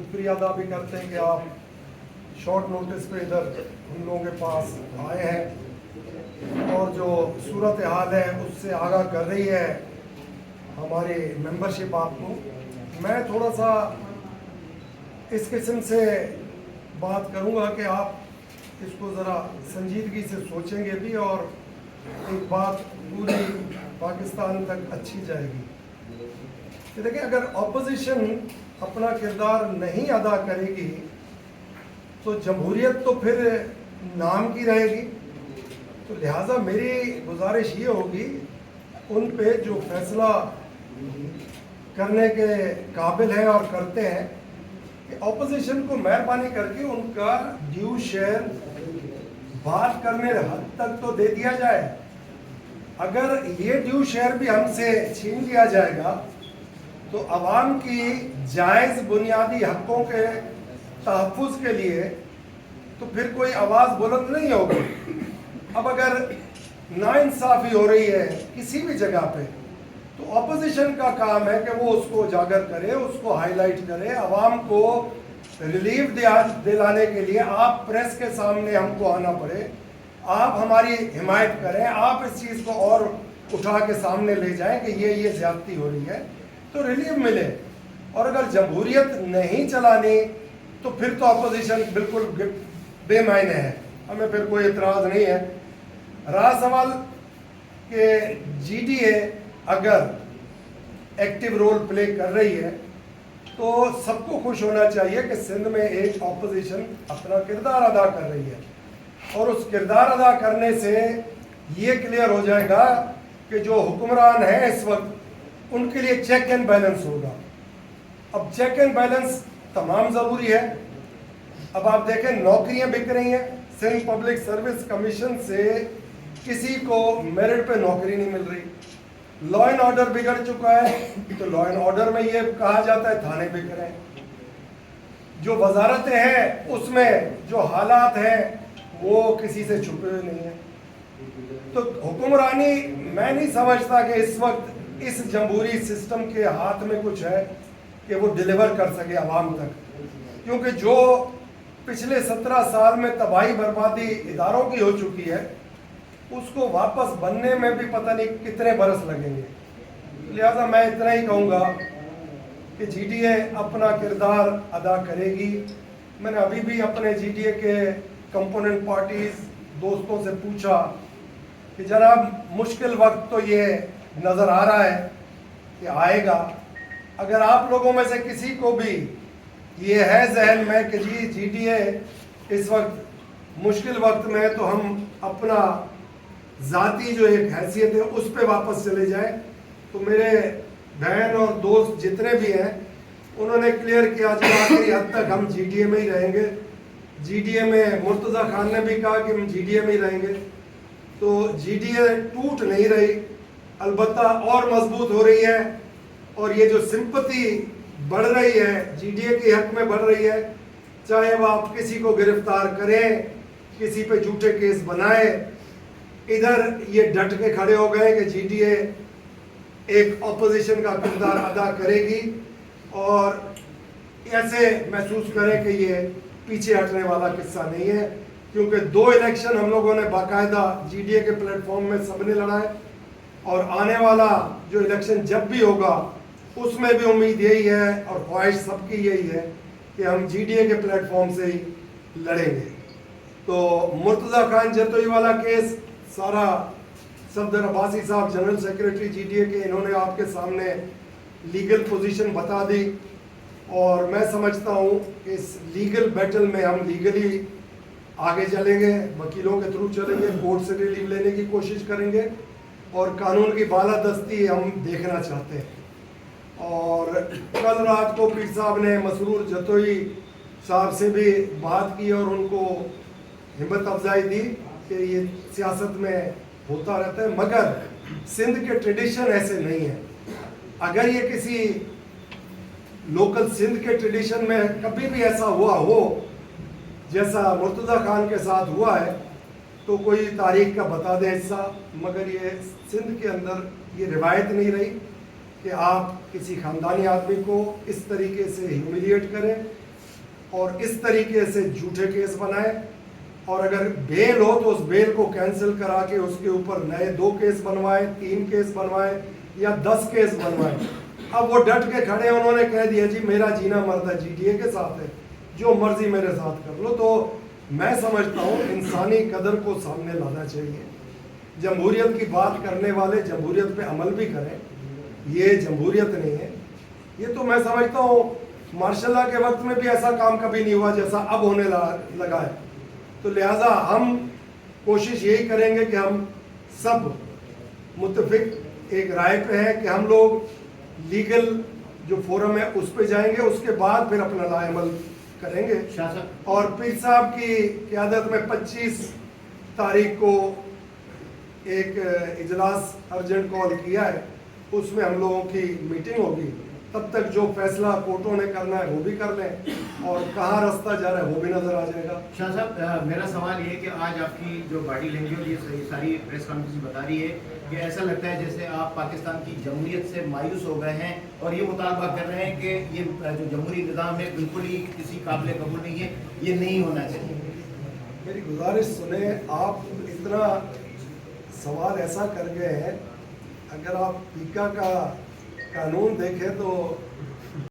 शुक्रिया अदा भी करते हैं कि आप शॉर्ट नोटिस पे इधर हम लोगों के पास आए हैं और जो सूरत हाल है उससे आगाह कर रही है हमारी मेंबरशिप आपको। मैं थोड़ा सा इस किस्म से बात करूंगा कि आप इसको ज़रा संजीदगी से सोचेंगे भी और एक बात पूरी पाकिस्तान तक अच्छी जाएगी कि देखिए, अगर ऑपोजिशन अपना किरदार नहीं अदा करेगी तो जमहूरियत तो फिर नाम की रहेगी। तो लिहाजा मेरी गुजारिश ये होगी उन पे जो फैसला करने के काबिल हैं और करते हैं कि ऑपोजिशन को मेहरबानी करके उनका ड्यू शेयर बात करने हद तक तो दे दिया जाए। अगर ये ड्यू शेयर भी हमसे छीन लिया जाएगा तो अवाम की जायज़ बुनियादी हकों के तहफ़्फ़ुज़ के लिए तो फिर कोई आवाज़ बुलंद नहीं होगी। अब अगर नाइंसाफ़ी हो रही है किसी भी जगह पे तो ऑपोजिशन का काम है कि वो उसको उजागर करे, उसको हाईलाइट करे, अवाम को रिलीफ दिलाने के लिए आप प्रेस के सामने हमको आना पड़े, आप हमारी हिमायत करें, आप इस चीज़ को और उठा के सामने ले जाएं कि ये ज़्यादती हो रही है तो रिलीफ मिले। और अगर जमहूरियत नहीं चलानी तो फिर तो अपोजिशन बिल्कुल बेमायने है, हमें फिर कोई एतराज़ नहीं है। रहा सवाल कि जीडीए अगर एक्टिव रोल प्ले कर रही है तो सबको खुश होना चाहिए कि सिंध में एक अपोजिशन अपना किरदार अदा कर रही है और उस किरदार अदा करने से ये क्लियर हो जाएगा कि जो हुक्मरान है इस वक्त उनके लिए चेक एंड बैलेंस होगा। अब चेक एंड बैलेंस तमाम ज़रूरी है। अब आप देखें नौकरियां बिक रही हैं, सिंध पब्लिक सर्विस कमीशन से किसी को मेरिट पे नौकरी नहीं मिल रही, लॉ एंड ऑर्डर बिगड़ चुका है तो लॉ एंड ऑर्डर में ये कहा जाता है थाने बिक रहे हैं, जो वजारतें हैं उसमें जो हालात हैं वो किसी से छुपे हुए नहीं है। तो हुक्मरानी मैं नहीं समझता कि इस वक्त इस जमहूरी सिस्टम के हाथ में कुछ है कि वो डिलीवर कर सके आवाम तक, क्योंकि जो पिछले 17 साल में तबाही बर्बादी इदारों की हो चुकी है उसको वापस बनने में भी पता नहीं कितने बरस लगेंगे। लिहाजा मैं इतना ही कहूँगा कि जीडीए अपना किरदार अदा करेगी। मैंने अभी भी अपने जीडीए के कंपोनेंट पार्टीज दोस्तों से पूछा कि जनाब मुश्किल वक्त तो ये नज़र आ रहा है कि आएगा, अगर आप लोगों में से किसी को भी ये है जहन में कि जी जीडीए इस वक्त मुश्किल वक्त में है तो हम अपना ज़ाती जो एक हैसियत है उस पर वापस चले जाएं, तो मेरे बहन और दोस्त जितने भी हैं उन्होंने क्लियर किया कि आखिरी हद तक हम जीडीए में ही रहेंगे। जीडीए में मुर्तज़ा खान ने भी कहा कि हम जीडीए में ही रहेंगे। तो जीडीए टूट नहीं रही, अलबत्ता और मजबूत हो रही है और ये जो सिंपैथी बढ़ रही है जीडीए के हक में बढ़ रही है, चाहे वह आप किसी को गिरफ्तार करें, किसी पे झूठे केस बनाए, इधर ये डट के खड़े हो गए कि जीडीए एक ऑपोजिशन का किरदार अदा करेगी और ऐसे महसूस करें कि ये पीछे हटने वाला किस्सा नहीं है, क्योंकि 2 इलेक्शन हम लोगों ने बाकायदा जीडीए के प्लेटफॉर्म में सबने लड़ा है और आने वाला जो इलेक्शन जब भी होगा उसमें भी उम्मीद यही है और ख्वाहिश सबकी यही है कि हम जीडीए के प्लेटफॉर्म से ही लड़ेंगे। तो मुर्तज़ा खान जतोई वाला केस सारा सफदर अब्बासी साहब जनरल सेक्रेटरी जीडीए के, इन्होंने आपके सामने लीगल पोजीशन बता दी और मैं समझता हूँ कि इस लीगल बैटल में हम लीगली आगे चलेंगे, वकीलों के थ्रू चलेंगे, कोर्ट से रिलीव लेने की कोशिश करेंगे और कानून की बालादस्ती हम देखना चाहते हैं। और कल रात को पीर साहब ने मसरूर जतोई साहब से भी बात की और उनको हिम्मत अफजाई दी कि ये सियासत में होता रहता है, मगर सिंध के ट्रेडिशन ऐसे नहीं है। अगर ये किसी लोकल सिंध के ट्रेडिशन में कभी भी ऐसा हुआ हो जैसा मुर्तज़ा खान के साथ हुआ है तो कोई तारीख का बता दे हिस्सा, मगर ये सिंध के अंदर ये रिवायत नहीं रही कि आप किसी ख़ानदानी आदमी को इस तरीके से ह्यूमिलिएट करें اور اس طریقے سے جھوٹے کیس بنائے، اور اگر بیل ہو تو اس بیل کو کینسل کرا کے اس کے اوپر نئے 2 کیس بنوائے، 3 کیس بنوائے یا 10 کیس بنوائے۔ اب وہ ڈٹ کے کھڑے ہیں، انہوں نے کہہ دیا جی میرا جینا مرنا جی ٹی اے کے ساتھ ہے، جو مرضی میرے ساتھ کر لو۔ تو میں سمجھتا ہوں انسانی قدر کو سامنے لانا چاہیے۔ جمہوریت کی بات کرنے والے جمہوریت پہ عمل بھی کریں، یہ جمہوریت نہیں ہے۔ یہ تو میں سمجھتا ہوں مارشل لا کے وقت میں بھی ایسا کام کبھی نہیں ہوا جیسا اب ہونے لگا ہے۔ تو لہٰذا ہم کوشش یہی کریں گے کہ ہم سب متفق ایک رائے پہ ہیں کہ ہم لوگ لیگل جو فورم ہے اس پہ جائیں گے، اس کے بعد پھر اپنا لائے عمل کریں گے۔ اور پیر صاحب کی قیادت میں 25 تاریخ کو ایک اجلاس ارجنٹ کال کیا ہے، اس میں ہم لوگوں کی میٹنگ ہوگی۔ تب تک جو فیصلہ کورٹوں نے کرنا ہے وہ بھی کر لیں، اور کہاں راستہ جا رہا ہے وہ بھی نظر آ جائے گا۔ شاہ صاحب، میرا سوال یہ ہے کہ آج آپ کی جو باڈی لینگویج یہ ساری پریس کانفرنس بتا رہی ہے کہ ایسا لگتا ہے جیسے آپ پاکستان کی جمہوریت سے مایوس ہو گئے ہیں اور یہ مطالبہ کر رہے ہیں کہ یہ جو جمہوری نظام ہے بالکل ہی کسی قابل قبول نہیں ہے، یہ نہیں ہونا چاہیے۔ میری گزارش سنیں، آپ اتنا سوال ایسا کر گئے ہیں، اگر آپ پیکا کا قانون دیکھیں تو